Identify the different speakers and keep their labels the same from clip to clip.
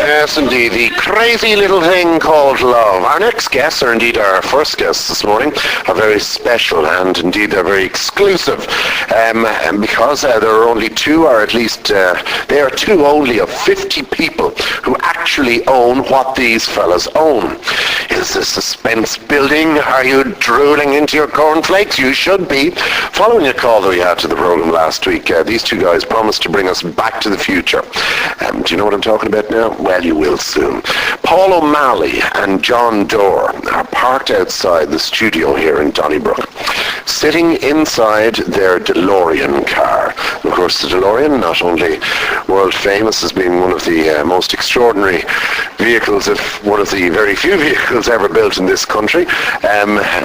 Speaker 1: Yes, indeed. The crazy little thing called love. Our next guests, or indeed our first guests this morning, are very special and indeed they're very exclusive. And because there are only two, or at least they are two only of 50 people who actually own what these fellas own. Is the suspense building? Are you drooling into your cornflakes? You should be. Following a call that we had to the program last week, these two guys promised to bring us back to the future. Do you know what I'm talking about now? Well, you will soon. Paul O'Malley and John Doerr are parked outside the studio here in Donnybrook, sitting inside their DeLorean car. And of course, the DeLorean, not only world famous as being one of the most extraordinary vehicles, if one of the very few vehicles ever built in this country,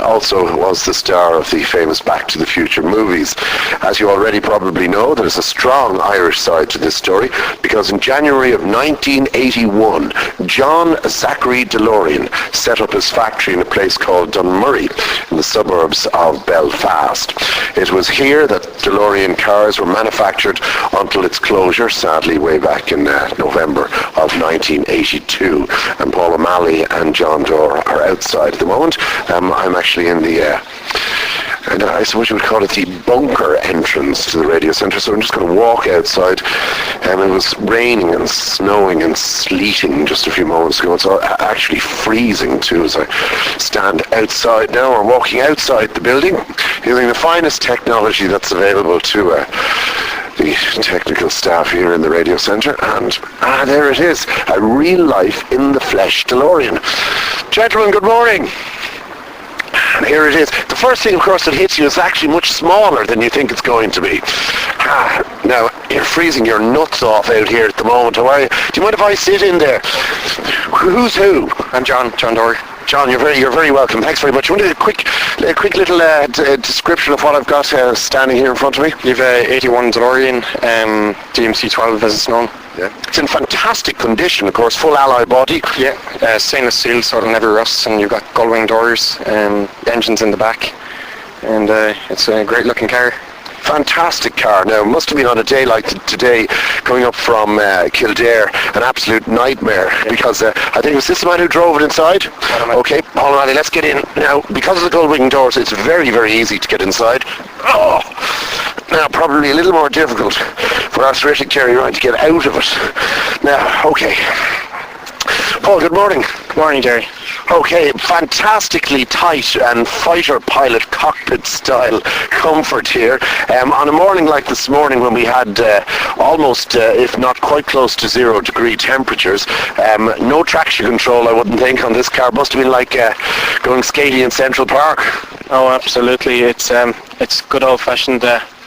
Speaker 1: also was the star of the famous Back to the Future movies. As you already probably know, there's a strong Irish side to this story, because in January of 1981, John Zachary DeLorean set up his factory in a place called Dunmurry in the suburbs of Belfast. It was here that DeLorean cars were manufactured until its closure, sadly, way back in November of 1982. And Paul O'Malley and John Doerr are outside at the moment. I'm actually in the and I suppose you would call it the bunker entrance to the radio centre. So I'm just going to walk outside. It was raining and snowing and sleeting just a few moments ago. It's actually freezing too as I stand outside now, or walking outside the building, using the finest technology that's available to the technical staff here in the radio centre. And there it is, a real-life, in-the-flesh DeLorean. Gentlemen, good morning. And here it is. The first thing, of course, that hits you is actually much smaller than you think it's going to be. Now, you're freezing your nuts off out here at the moment. How are you? Do you mind if I sit in there? Who's who?
Speaker 2: I'm John Doerr.
Speaker 1: John, you're very welcome. Thanks very much. You want to do a quick little description of what I've got standing here in front of me?
Speaker 2: You've 81 DeLorean, DMC-12 as it's known.
Speaker 1: Yeah. It's in fantastic condition, of course, full alloy body.
Speaker 2: Yeah, stainless steel, so it'll never rust, and you've got gull-wing doors, engines in the back, and it's a great looking car.
Speaker 1: Fantastic car. Now, it must have been on a day like today, coming up from Kildare, an absolute nightmare, because I think, was this the man who drove it inside? Okay, Paul O'Malley, let's get in. Now, because of the gull-wing doors, it's very, very easy to get inside. Oh! Now, probably a little more difficult for arthritic Gerry Ryan to get out of it. Now, okay. Paul, good morning.
Speaker 2: Good morning, Gerry.
Speaker 1: Okay, fantastically tight and fighter pilot cockpit style comfort here. On a morning like this morning, when we had almost, if not quite close to 0 degree temperatures, no traction control, I wouldn't think, on this car. Must have been like going skating in Central Park.
Speaker 2: Oh, absolutely. It's good old-fashioned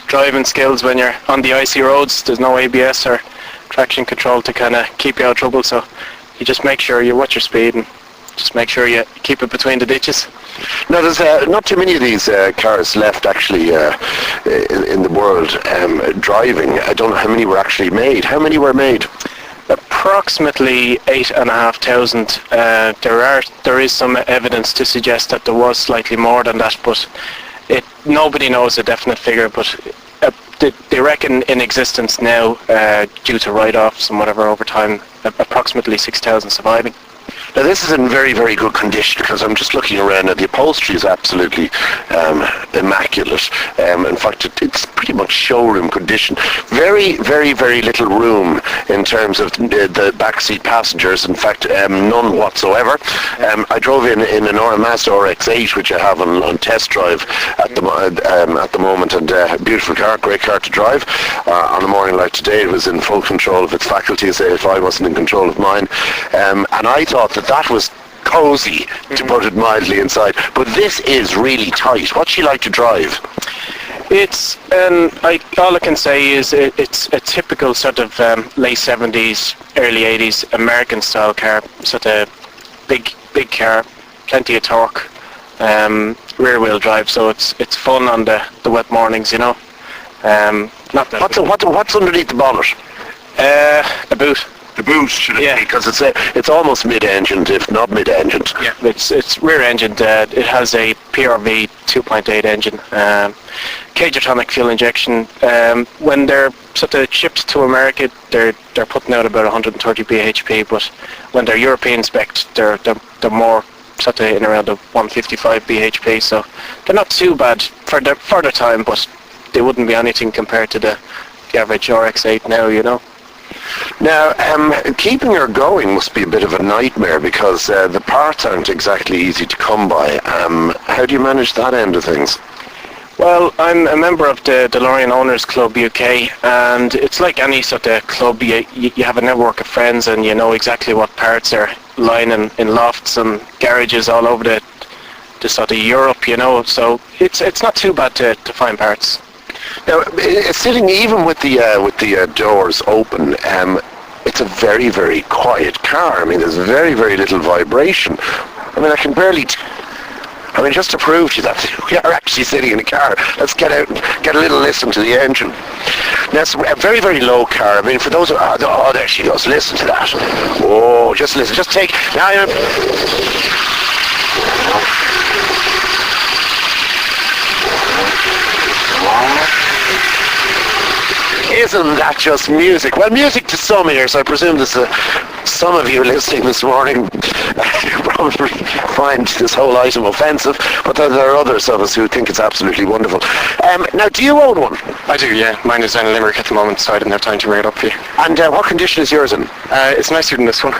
Speaker 2: driving skills when you're on the icy roads. There's no ABS or traction control to kind of keep you out of trouble, so you just make sure you watch your speed and just make sure you keep it between the ditches.
Speaker 1: Now, there's not too many of these cars left actually in the world driving. I don't know how many were actually made. How many were made?
Speaker 2: Approximately 8,500. There is some evidence to suggest that there was slightly more than that, but nobody knows a definite figure. But they reckon in existence now, due to write-offs and whatever over time, approximately 6,000 surviving.
Speaker 1: Now, this is in very, very good condition, because I'm just looking around and the upholstery is absolutely immaculate. In fact, it's pretty much showroom condition. Very, very, very little room in terms of the backseat passengers. In fact, none whatsoever. I drove in an Mazda RX-8, which I have on test drive at the moment, and beautiful car, great car to drive. On a morning like today, it was in full control of its faculties, if I wasn't in control of mine. And I thought that was cozy, to put it mildly, inside. But this is really tight. What's she like to drive?
Speaker 2: It's all I can say is it's a typical sort of late 70s, early 80s American style car. Sort of big car, plenty of torque, rear wheel drive. So it's fun on the wet mornings, you know. Not that.
Speaker 1: What's underneath the bonnet?
Speaker 2: A boot.
Speaker 1: the boot, should it
Speaker 2: Yeah.
Speaker 1: be? Because it's almost mid-engined, if not mid-engined.
Speaker 2: Yeah, it's rear-engined. It has a PRV 2.8 engine, cage-atomic fuel injection. When they're sort of shipped to America, they're putting out about 130 bhp, but when they're European spec'd, they're more sort of in around the 155 bhp. So they're not too bad for their time, but they wouldn't be anything compared to the average RX-8 now, you know.
Speaker 1: Now, keeping her going must be a bit of a nightmare because the parts aren't exactly easy to come by. How do you manage that end of things?
Speaker 2: Well, I'm a member of the DeLorean Owners Club UK, and it's like any sort of club. You have a network of friends, and you know exactly what parts are lying in lofts and garages all over the sort of Europe, you know. So it's not too bad to find parts.
Speaker 1: Now, sitting even with the doors open, it's a very, very quiet car. I mean, there's very, very little vibration. I mean, I can barely... just to prove to you that we are actually sitting in a car, let's get out and get a little listen to the engine. Now, it's a very, very low car. I mean, for those... Oh, there she goes. Listen to that. Oh, just listen. Just take... Now, isn't that just music? Well, music to some ears. I presume there's some of you listening this morning probably find this whole item offensive, but there are others of us who think it's absolutely wonderful. Now, do you own one?
Speaker 3: I do, yeah. Mine is down in Limerick at the moment, so I didn't have time to bring it up for you.
Speaker 1: And what condition is yours in?
Speaker 3: It's nicer than this one.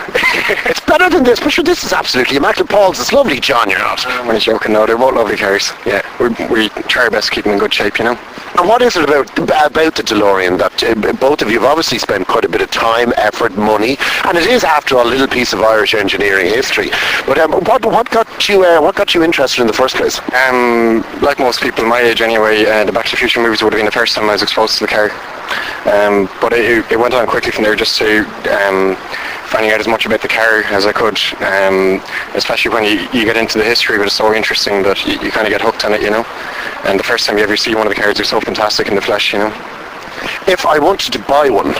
Speaker 1: It's better than this, but sure, this is absolutely immaculate. Paul's, it's lovely, John, you're not.
Speaker 3: I'm only joking, no, they're both lovely cars. Yeah, we try our best to keep them in good shape, you know.
Speaker 1: And what is it about the DeLorean that both of you have obviously spent quite a bit of time, effort, money, and it is, after all, a little piece of Irish engineering history. But what got you interested in the first place?
Speaker 3: Like most people my age anyway, the Back to the Future movies would have been the first time I was exposed to the car. But it went on quickly from there, just to finding out as much about the car as I could, especially when you get into the history, but it's so interesting that you kind of get hooked on it, you know. And the first time you ever see one of the cars, they're so fantastic in the flesh, you know.
Speaker 1: If I wanted to buy one,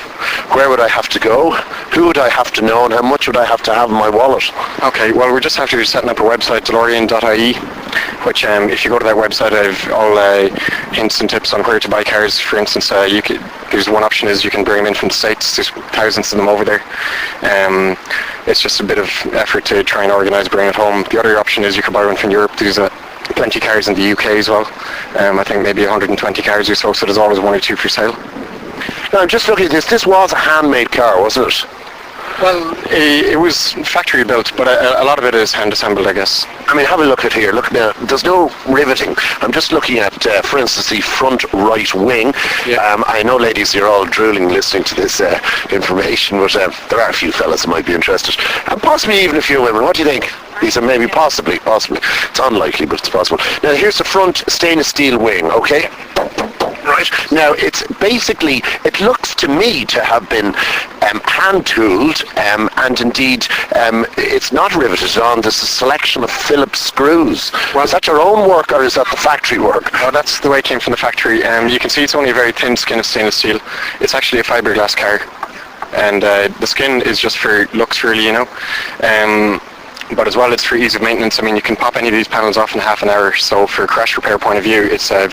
Speaker 1: where would I have to go? Who would I have to know, and how much would I have to have in my wallet?
Speaker 3: Okay, well, we're just after setting up a website, DeLorean.ie, which if you go to that website, I have all hints and tips on where to buy cars. For instance, there's one option is you can bring them in from the States. There's thousands of them over there. It's just a bit of effort to try and organise bringing it home. The other option is you can buy one from Europe. There's plenty of cars in the UK as well. I think maybe 120 cars or so there's always one or two for sale.
Speaker 1: Now, I'm just looking at this. This was a handmade car, wasn't it?
Speaker 3: Well, it was factory built, but a lot of it is hand assembled, I guess.
Speaker 1: I mean, have a look at here. Look now. There's no riveting. I'm just looking at, for instance, the front right wing.
Speaker 3: Yeah.
Speaker 1: I know, ladies, you're all drooling listening to this information, but there are a few fellas that might be interested, and possibly even a few women. What do you think? These are maybe possibly. It's unlikely, but it's possible. Now, here's the front stainless steel wing. Okay. Right. Now, it's basically, it looks to me to have been hand-tooled, and indeed, it's not riveted on. There's a selection of Phillips screws. Well, is that your own work, or is that the factory work?
Speaker 3: Oh, that's the way it came from the factory. You can see it's only a very thin skin of stainless steel. It's actually a fiberglass car, and the skin is just for looks, really, you know. But as well, it's for ease of maintenance. I mean, you can pop any of these panels off in half an hour, so for a crash repair point of view, it's